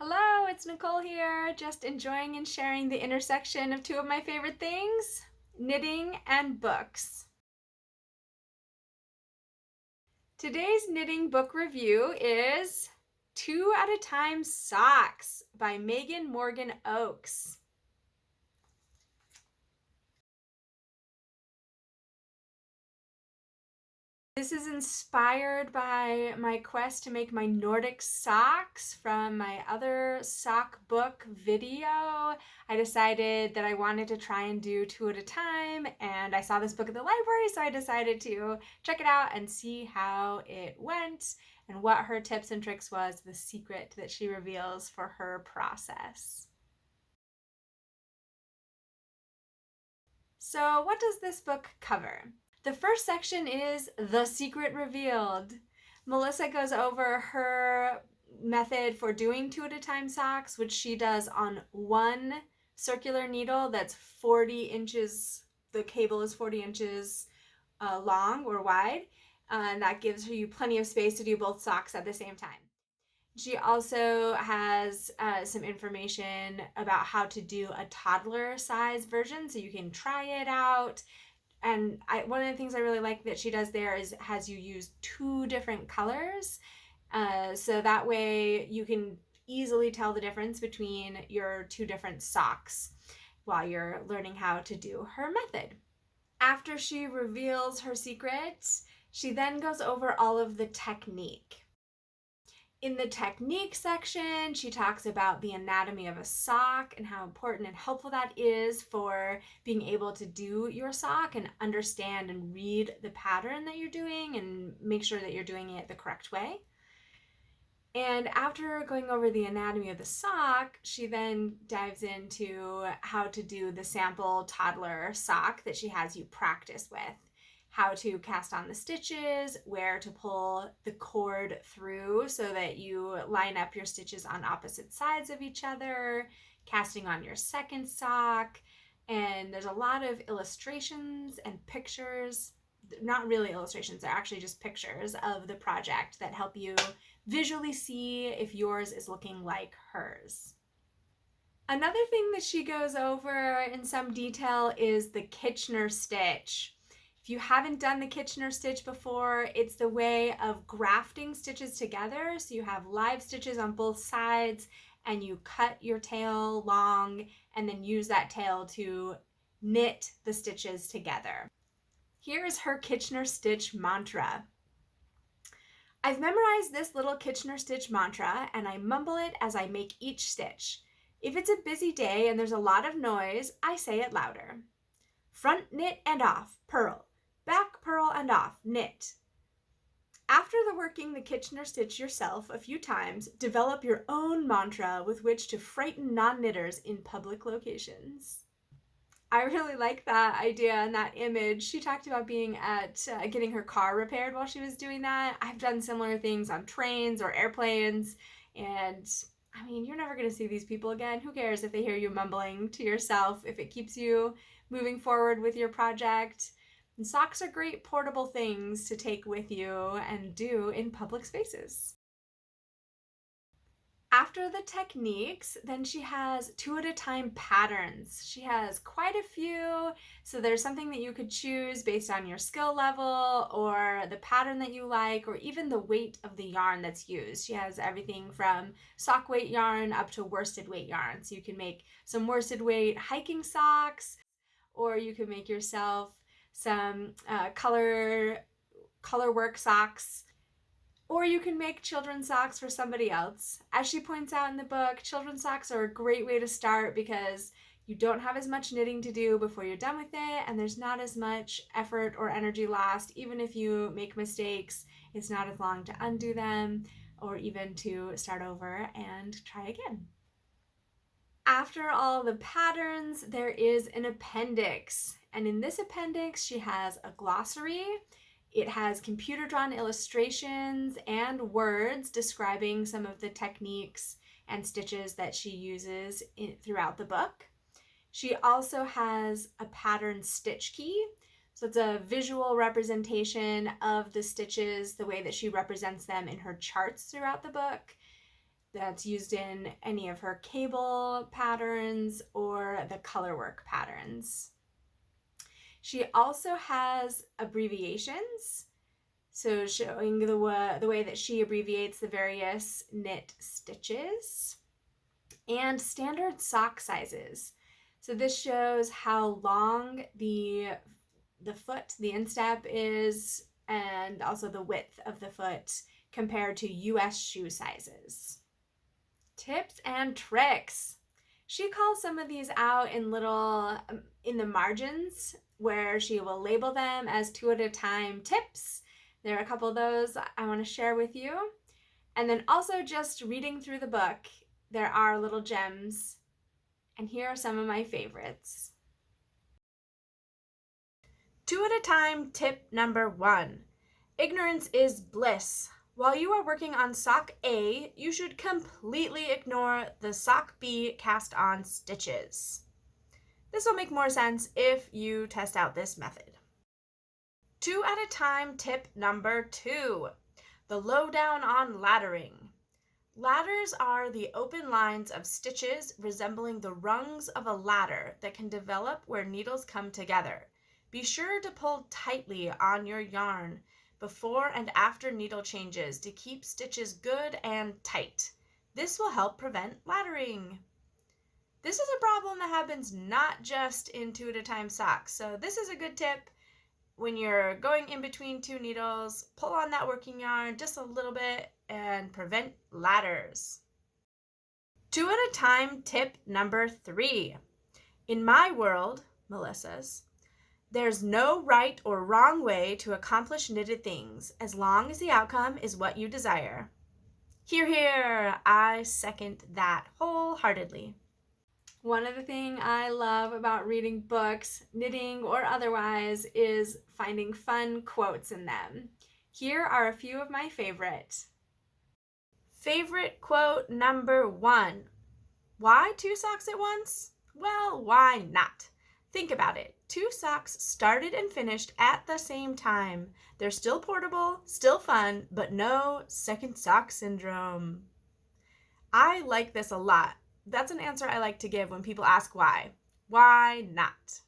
Hello, it's Nicole here, just enjoying and sharing the intersection of two of my favorite things, knitting and books. Today's knitting book review is Two at a Time Socks by Megan Morgan Oakes. This is inspired by my quest to make my Nordic socks from my other sock book video. I decided that I wanted to try and do two at a time, and I saw this book at the library, so I decided to check it out and see how it went and what her tips and tricks was, the secret that she reveals for her process. So what does this book cover? The first section is The Secret Revealed. Melissa goes over her method for doing two at a time socks, which she does on one circular needle that's 40 inches, the cable is 40 inches long or wide, and that gives you plenty of space to do both socks at the same time. She also has some information about how to do a toddler size version, so you can try it out. And one of the things I really like that she does there is has you use two different colors. So that way you can easily tell the difference between your two different socks while you're learning how to do her method. After she reveals her secrets, she then goes over all of the technique. In the technique section, she talks about the anatomy of a sock and how important and helpful that is for being able to do your sock and understand and read the pattern that you're doing and make sure that you're doing it the correct way. And after going over the anatomy of the sock, she then dives into how to do the sample toddler sock that she has you practice with. How to cast on the stitches, where to pull the cord through so that you line up your stitches on opposite sides of each other, casting on your second sock, and there's a lot of illustrations and pictures, not really illustrations, they're actually just pictures of the project that help you visually see if yours is looking like hers. Another thing that she goes over in some detail is the Kitchener stitch. If you haven't done the Kitchener stitch before, it's the way of grafting stitches together. So you have live stitches on both sides and you cut your tail long and then use that tail to knit the stitches together. Here is her Kitchener stitch mantra. I've memorized this little Kitchener stitch mantra and I mumble it as I make each stitch. If it's a busy day and there's a lot of noise, I say it louder. Front knit and off, purl. Back purl and off, knit. After working the Kitchener stitch yourself a few times, develop your own mantra with which to frighten non-knitters in public locations. I really like that idea and that image. She talked about being at getting her car repaired while she was doing that. I've done similar things on trains or airplanes, and I mean, you're never going to see these people again. Who cares if they hear you mumbling to yourself, if it keeps you moving forward with your project. And socks are great portable things to take with you and do in public spaces. After the techniques, then she has two at a time patterns. She has quite a few, so there's something that you could choose based on your skill level or the pattern that you like or even the weight of the yarn that's used. She has everything from sock weight yarn up to worsted weight yarn. So you can make some worsted weight hiking socks, or you can make yourself some color work socks, or you can make children's socks for somebody else. As she points out in the book, children's socks are a great way to start because you don't have as much knitting to do before you're done with it, and there's not as much effort or energy lost. Even if you make mistakes, it's not as long to undo them or even to start over and try again. After all the patterns, there is an appendix. And in this appendix, she has a glossary. It has computer-drawn illustrations and words describing some of the techniques and stitches that she uses throughout the book. She also has a pattern stitch key. So it's a visual representation of the stitches, the way that she represents them in her charts throughout the book. that's used in any of her cable patterns or the colorwork patterns. She also has abbreviations, so showing the way that she abbreviates the various knit stitches, and standard sock sizes. So this shows how long the foot, the instep is, and also the width of the foot compared to US shoe sizes. Tips and tricks. She calls some of these out in the margins, where she will label them as 2 at a time tips. There are a couple of those I want to share with you. And then also just reading through the book, there are little gems. And here are some of my favorites. 2 at a time tip number 1. Ignorance is bliss. While you are working on sock A, you should completely ignore the sock B cast on stitches. This will make more sense if you test out this method. 2 at a time tip number 2. The lowdown on laddering. Ladders are the open lines of stitches resembling the rungs of a ladder that can develop where needles come together. Be sure to pull tightly on your yarn before and after needle changes to keep stitches good and tight. This will help prevent laddering. This is a problem that happens not just in 2 at a time socks, so this is a good tip. When you're going in between 2 needles, pull on that working yarn just a little bit and prevent ladders. 2 at a time tip number 3. In my world, Melissa's, there's no right or wrong way to accomplish knitted things, as long as the outcome is what you desire. Hear, hear! I second that wholeheartedly. One of the things I love about reading books, knitting or otherwise, is finding fun quotes in them. Here are a few of my favorites. Favorite quote number 1. Why 2 socks at once? Well, why not? Think about it. 2 socks started and finished at the same time. They're still portable, still fun, but no second sock syndrome. I like this a lot. That's an answer I like to give when people ask why. Why not?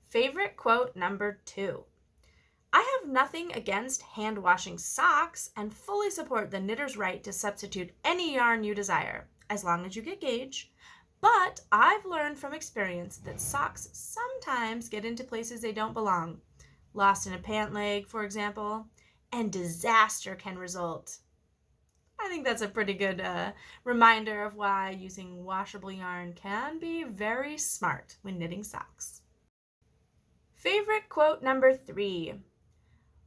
Favorite quote number 2. I have nothing against hand washing socks and fully support the knitter's right to substitute any yarn you desire, as long as you get gauge. But I've learned from experience that socks sometimes get into places they don't belong. Lost in a pant leg, for example, and disaster can result. I think that's a pretty good reminder of why using washable yarn can be very smart when knitting socks. Favorite quote number 3.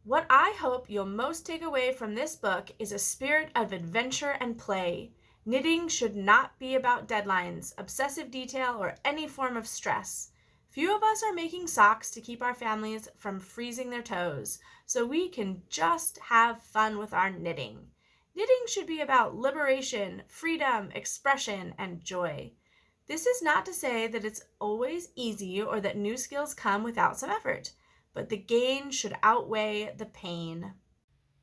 What I hope you'll most take away from this book is a spirit of adventure and play. Knitting should not be about deadlines, obsessive detail, or any form of stress. Few of us are making socks to keep our families from freezing their toes, so we can just have fun with our knitting. Knitting should be about liberation, freedom, expression, and joy. This is not to say that it's always easy or that new skills come without some effort, but the gain should outweigh the pain.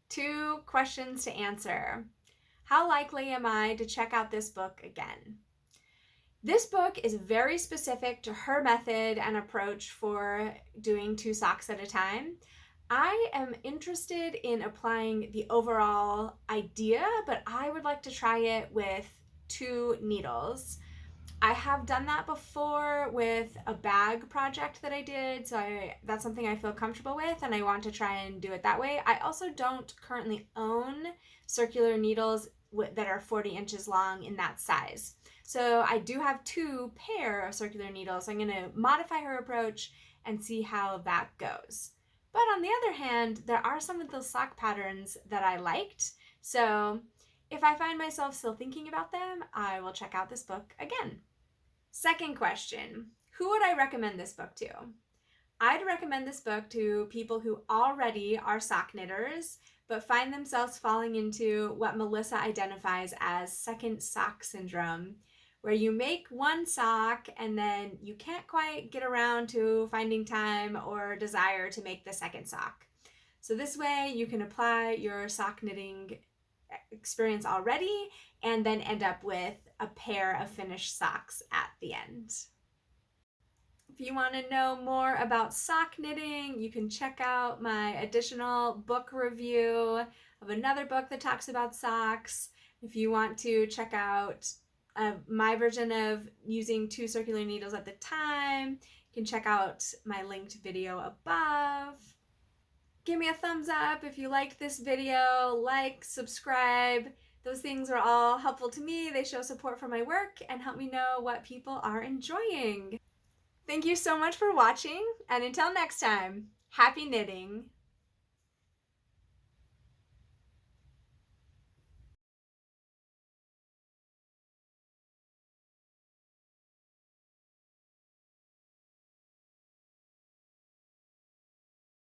2 questions to answer. How likely am I to check out this book again? This book is very specific to her method and approach for doing 2 socks at a time. I am interested in applying the overall idea, but I would like to try it with 2 needles. I have done that before with a bag project that I did, so that's something I feel comfortable with, and I want to try and do it that way. I also don't currently own circular needles that are 40 inches long in that size. So I do have 2 pair of circular needles. So I'm going to modify her approach and see how that goes. But on the other hand, there are some of those sock patterns that I liked. So if I find myself still thinking about them, I will check out this book again. Second question, who would I recommend this book to? I'd recommend this book to people who already are sock knitters, but find themselves falling into what Melissa identifies as second sock syndrome, where you make one sock and then you can't quite get around to finding time or desire to make the second sock. So this way you can apply your sock knitting experience already, and then end up with a pair of finished socks at the end. If you want to know more about sock knitting, you can check out my additional book review of another book that talks about socks. If you want to check out my version of using 2 circular needles at the time, you can check out my linked video above. Give me a thumbs up if you liked this video, like, subscribe. Those things are all helpful to me. They show support for my work and help me know what people are enjoying. Thank you so much for watching, and until next time, happy knitting!